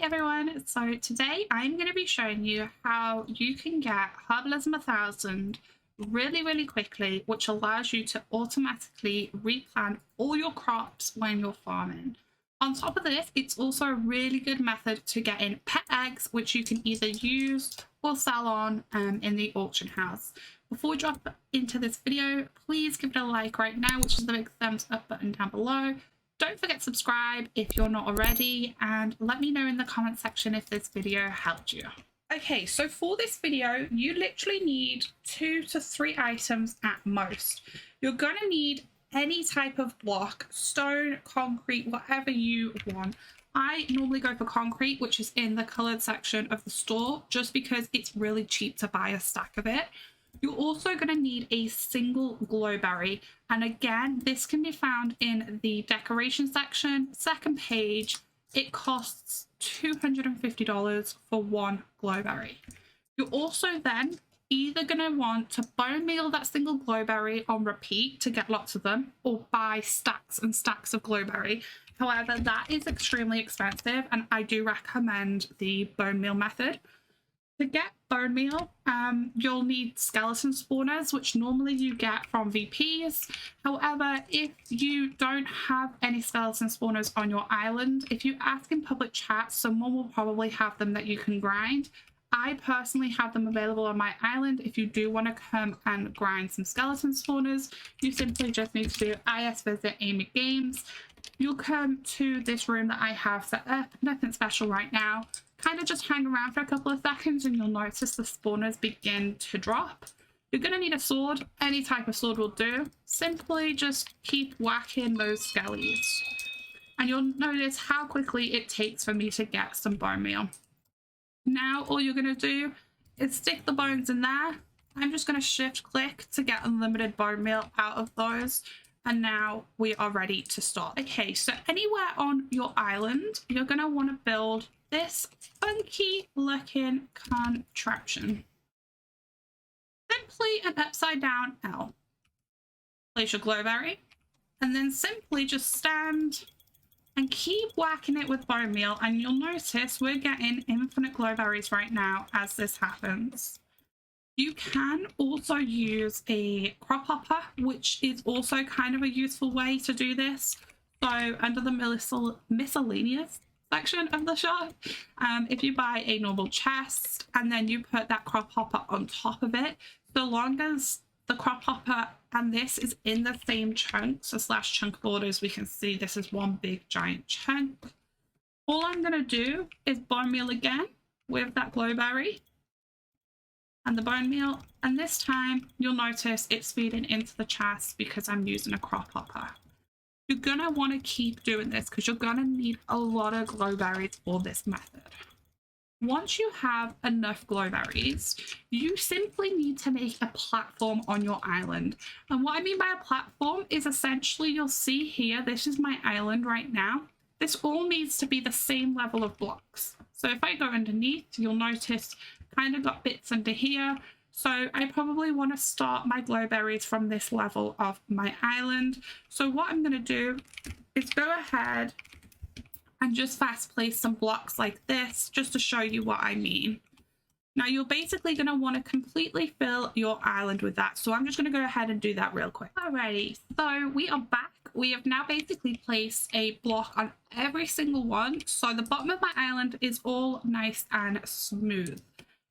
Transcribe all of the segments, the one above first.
everyone, so today I'm going to be showing you how you can get Herbalism 1000 really quickly, which allows you to automatically replant all your crops when you're farming. On top of this, it's also a really good method to get in pet eggs, which you can either use or sell on in the auction house. Before we drop into this video, please give it a like right now, which is the big thumbs up button down below. Don't forget to subscribe if you're not already, and let me know in the comment section if this video helped you. Okay, so for this video, you literally need 2 to 3 items at most. You're going to need any type of block, stone, concrete, whatever you want. I normally go for concrete, which is in the colored section of the store, just because it's really cheap to buy a stack of it. You're also going to need a single glowberry, and again, this can be found in the decoration section, second page. It costs $250 for one glowberry. You're also then either going to want to bone meal that single glowberry on repeat to get lots of them, or buy stacks and stacks of glowberry. However, that is extremely expensive, and I do recommend the bone meal method. To get bone meal, you'll need skeleton spawners, which normally you get from VPs. However, if you don't have any skeleton spawners on your island, if you ask in public chat, someone will probably have them that you can grind. I personally have them available on my island. If you do want to come and grind some skeleton spawners, you simply just need to do IS visit Amy Games. You'll come to this room that I have set up, nothing special right now. Kind of just hang around for a couple of seconds and you'll notice the spawners begin to drop. You're going to need a sword. Any type of sword will do. Simply just keep whacking those skellies. And you'll notice how quickly it takes for me to get some bone meal. Now all you're going to do is stick the bones in there. I'm just going to shift click to get unlimited bone meal out of those. And now we are ready to start. Okay, so anywhere on your island, you're going to want to build this funky looking contraption. Simply an upside down L. Place your glowberry and then simply just stand and keep whacking it with bone meal, and you'll notice we're getting infinite glowberries right now as this happens. You can also use a crop hopper, which is also kind of a useful way to do this. So under the miscellaneous section of the shop, if you buy a normal chest and then you put that crop hopper on top of it, so long as the crop hopper and this is in the same chunk, so slash chunk borders, we can see this is one big giant chunk. All I'm going to do is bone meal again with that glowberry and the bone meal, and this time you'll notice it's feeding into the chest because I'm using a crop hopper. You're going to want to keep doing this because you're going to need a lot of glowberries for this method. Once you have enough glowberries, you simply need to make a platform on your island. And what I mean by a platform is essentially, you'll see here, this is my island right now. This all needs to be the same level of blocks. So if I go underneath, you'll notice kind of got bits under here. So I probably want to start my glowberries from this level of my island. So what I'm going to do is go ahead and just fast place some blocks like this, just to show you what I mean. Now you're basically going to want to completely fill your island with that. So I'm just going to go ahead and do that real quick. Alrighty, so we are back. We have now basically placed a block on every single one. So the bottom of my island is all nice and smooth.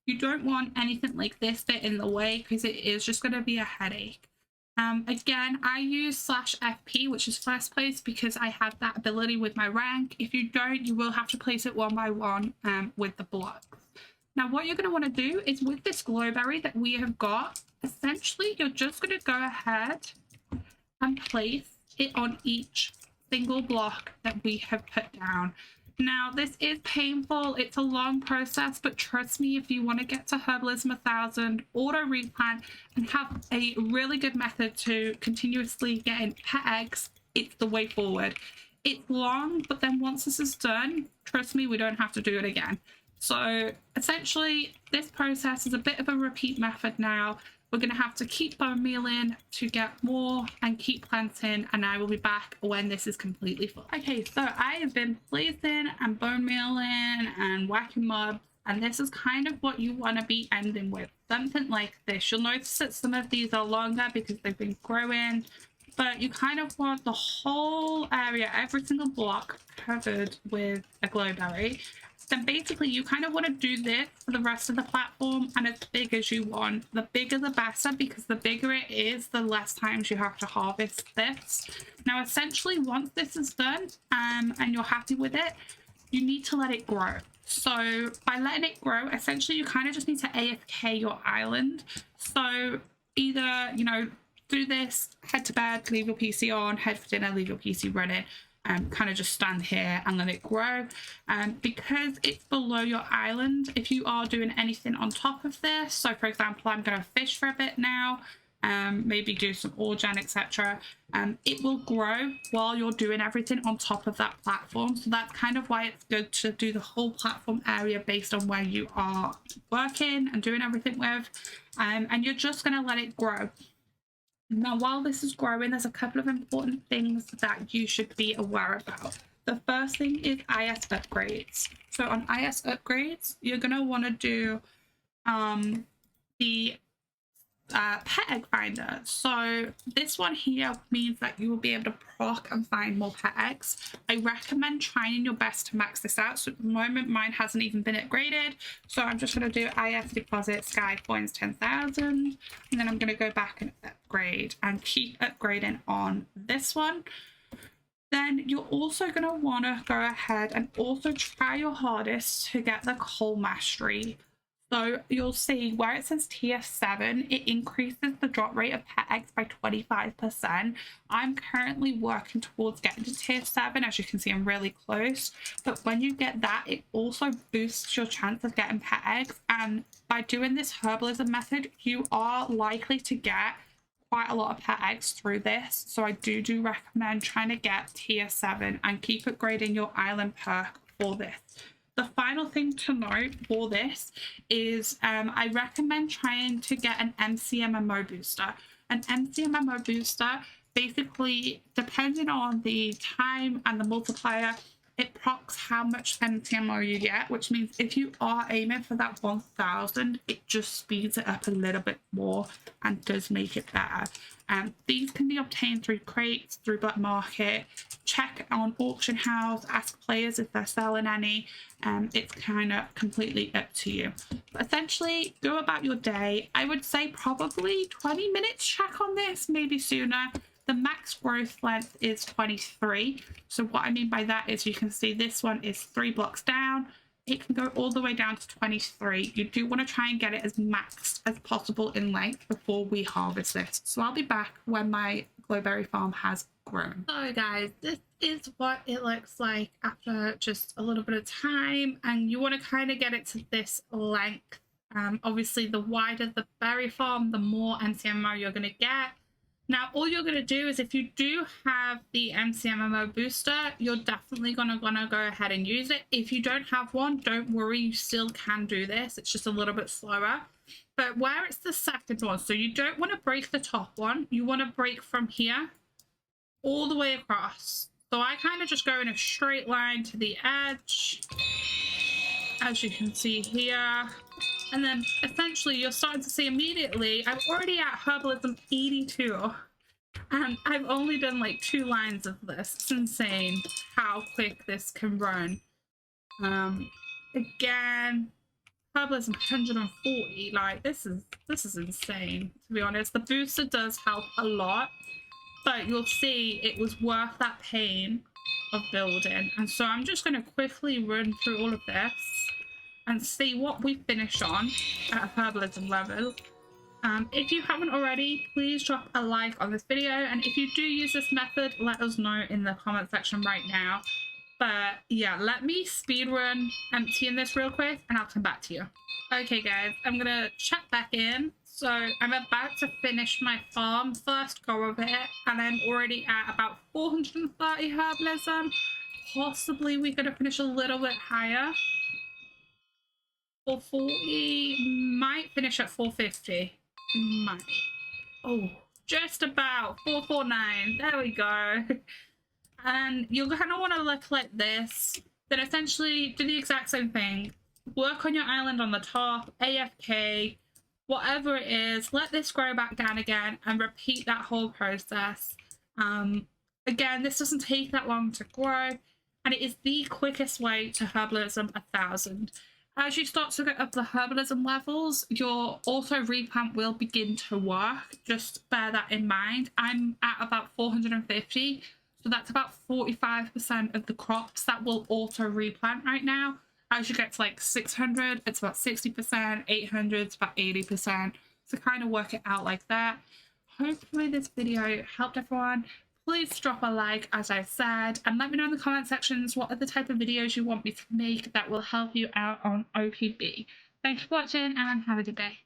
You don't want anything like this bit in the way because it is just going to be a headache. Again, I use /FP, which is first place, because I have that ability with my rank. If you don't, you will have to place it one by one with the blocks. Now, what you're going to want to do is with this glowberry that we have got, essentially, you're just going to go ahead and place it on each single block that we have put down. Now, this is painful. It's a long process, but trust me, if you want to get to Herbalism 1000, auto replant, and have a really good method to continuously get in pet eggs, it's the way forward. It's long, but then once this is done, trust me, we don't have to do it again. So essentially, this process is a bit of a repeat method now. We're going to have to keep bone mealing to get more and keep planting, and I will be back when this is completely full. Okay, so I have been placing and bone mealing and whacking mobs, and this is kind of what you want to be ending with. Something like this. You'll notice that some of these are longer because they've been growing, but you kind of want the whole area, every single block covered with a glowberry. Then basically you kind of want to do this for the rest of the platform, and as big as you want. The bigger the better, because the bigger it is, the less times you have to harvest this. Now essentially once this is done and you're happy with it, you need to let it grow. So by letting it grow, essentially you kind of just need to AFK your island. So either, you know, do this, head to bed, leave your PC on, head for dinner, leave your PC running, kind of just stand here and let it grow. Because it's below your island, if you are doing anything on top of this, so for example I'm going to fish for a bit now, maybe do some organ, etc., it will grow while you're doing everything on top of that platform. So that's kind of why it's good to do the whole platform area based on where you are working and doing everything with, and you're just going to let it grow. Now, while this is growing, there's a couple of important things that you should be aware about. The first thing is IS upgrades. So on IS upgrades, you're going to want to do the pet egg finder. So this one here means that you will be able to proc and find more pet eggs. I recommend trying your best to max this out. So at the moment mine hasn't even been upgraded, so I'm just going to do IS deposit sky coins 10,000, and then I'm going to go back and upgrade and keep upgrading on this one. Then you're also going to want to go ahead and also try your hardest to get the coal mastery. So you'll see where it says tier 7, it increases the drop rate of pet eggs by 25%. I'm currently working towards getting to tier 7. As you can see, I'm really close. But when you get that, it also boosts your chance of getting pet eggs. And by doing this herbalism method, you are likely to get quite a lot of pet eggs through this. So I do recommend trying to get tier 7 and keep upgrading your island perk for this. The final thing to note for this is I recommend trying to get an MCMMO booster. An MCMMO booster, basically, depending on the time and the multiplier, it procs how much MCMO you get, which means if you are aiming for that 1,000, it just speeds it up a little bit more and does make it better. These can be obtained through crates, through black market. Check on auction house, ask players if they're selling any. It's kind of completely up to you. But essentially, go about your day. I would say probably 20 minutes check on this, maybe sooner. The max growth length is 23. So what I mean by that is you can see this one is 3 blocks down. It can go all the way down to 23. You do want to try and get it as maxed as possible in length before we harvest this. So I'll be back when my glowberry farm has grown. So guys, this is what it looks like after just a little bit of time, and you want to kind of get it to this length. Obviously, the wider the berry farm, the more MCMMO you're going to get. Now, all you're going to do is if you do have the MCMMO booster, you're definitely going to go ahead and use it. If you don't have one, don't worry, you still can do this. It's just a little bit slower. But where it's the second one, so you don't want to break the top one. You want to break from here all the way across. So I kind of just go in a straight line to the edge, as you can see here. And then essentially you're starting to see immediately, I'm already at Herbalism 82 and I've only done like 2 lines of this. It's insane how quick this can run. Again, Herbalism 140, like this is insane, to be honest. The booster does help a lot, but you'll see it was worth that pain of building. And so I'm just going to quickly run through all of this and see what we finish on at a Herbalism level. If you haven't already, please drop a like on this video, and if you do use this method, let us know in the comment section right now. But yeah, let me speedrun emptying this real quick and I'll come back to you. Okay guys, I'm gonna check back in. So I'm about to finish my farm, first go of it, and I'm already at about 430 Herbalism. Possibly we're gonna finish a little bit higher. 440, might finish at 450. money. Oh, just about 449. There we go. And you're going to want to look like this. Then essentially do the exact same thing. Work on your island on the top, AFK, whatever it is. Let this grow back down again and repeat that whole process. Again, this doesn't take that long to grow, and it is the quickest way to Herbalism 1000. As you start to get up the Herbalism levels, your auto replant will begin to work. Just bear that in mind. I'm at about 450, so that's about 45% of the crops that will auto replant right now. As you get to like 600, it's about 60%, 800, it's about 80%. So kind of work it out like that. Hopefully this video helped everyone. Please drop a like, as I said, and let me know in the comment sections what are the type of videos you want me to make that will help you out on OPB. Thanks for watching and have a good day.